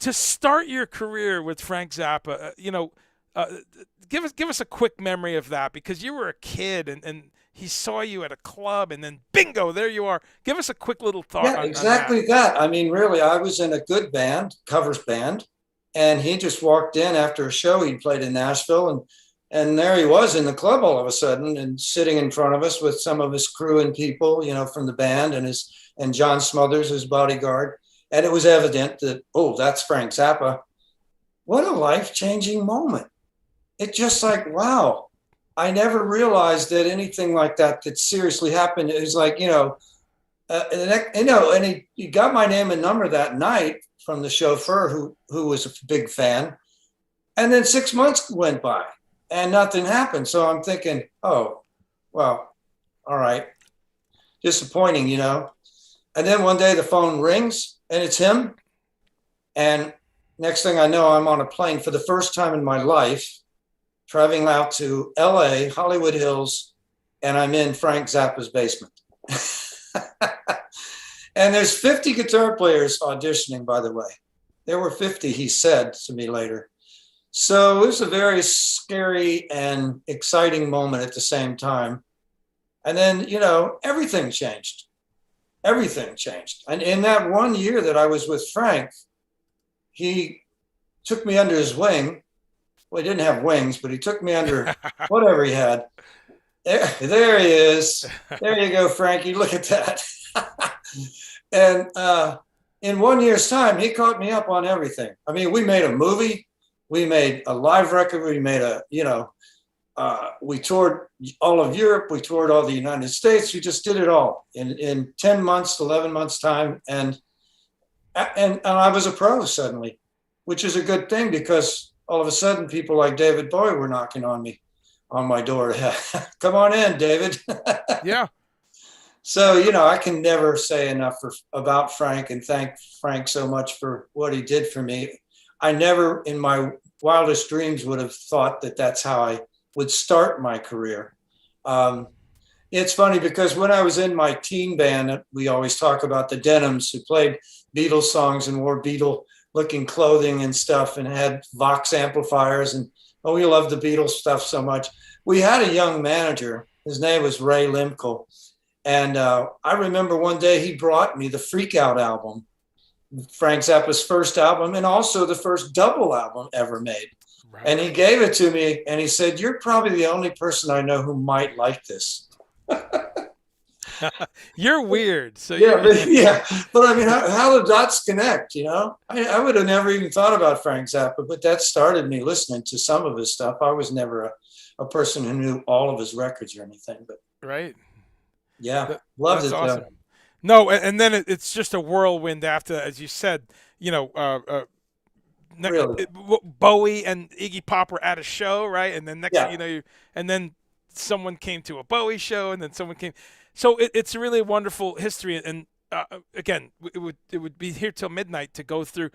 to start your career with Frank Zappa, uh, give us a quick memory of that, because you were a kid and he saw you at a club and then bingo, there you are. Give us a quick little thought Yeah, on that. exactly that. I mean, really, I was in a good band, covers band, and he just walked in after a show he played in Nashville, and there he was in the club all of a sudden, and sitting in front of us with some of his crew and people, from the band, and John Smothers, his bodyguard, and it was evident that, oh, that's Frank Zappa. What a life changing moment! It just like, wow, I never realized that anything like that could seriously happen. It was like, and he got my name and number that night from the chauffeur who was a big fan. And then 6 months went by and nothing happened. So I'm thinking, oh, well, all right, disappointing. And then one day the phone rings and it's him. And next thing I know, I'm on a plane for the first time in my life, traveling out to LA, Hollywood Hills, and I'm in Frank Zappa's basement. And there's 50 guitar players auditioning, by the way. There were 50, he said to me later. So it was a very scary and exciting moment at the same time. And then, everything changed. Everything changed. And in that 1 year that I was with Frank, he took me under his wing. Well, he didn't have wings, but he took me under whatever he had. There he is. There you go, Frankie. Look at that. And in 1 year's time, he caught me up on everything. I mean, we made a movie, we made a live record, we made we toured all of Europe, we toured all the United States. We just did it all in 10 months, 11 months time. And I was a pro suddenly, which is a good thing, because all of a sudden people like David Bowie were knocking on my door. Come on in, David. Yeah. So, I can never say enough about Frank, and thank Frank so much for what he did for me. I never in my wildest dreams would have thought that that's how I would start my career. It's funny because when I was in my teen band, we always talk about the Denims, who played Beatles songs and wore Beatle looking clothing and stuff and had Vox amplifiers. And we loved the Beatles stuff so much. We had a young manager. His name was Ray Limkel. And I remember one day he brought me the Freak Out album, Frank Zappa's first album, and also the first double album ever made. Right. And he gave it to me and he said, "You're probably the only person I know who might like this." You're weird. So but I mean, how the dots connect, I would have never even thought about Frank Zappa, but that started me listening to some of his stuff. I was never a person who knew all of his records or anything, but right. yeah, loved That's it awesome. though. No, and then it's just a whirlwind after, as you said, Really. Bowie and Iggy Pop were at a show, right? And then next thing Yeah. you know, and then someone came to a Bowie show, and then someone came. So it's a really wonderful history. And again, it would be here till midnight to go through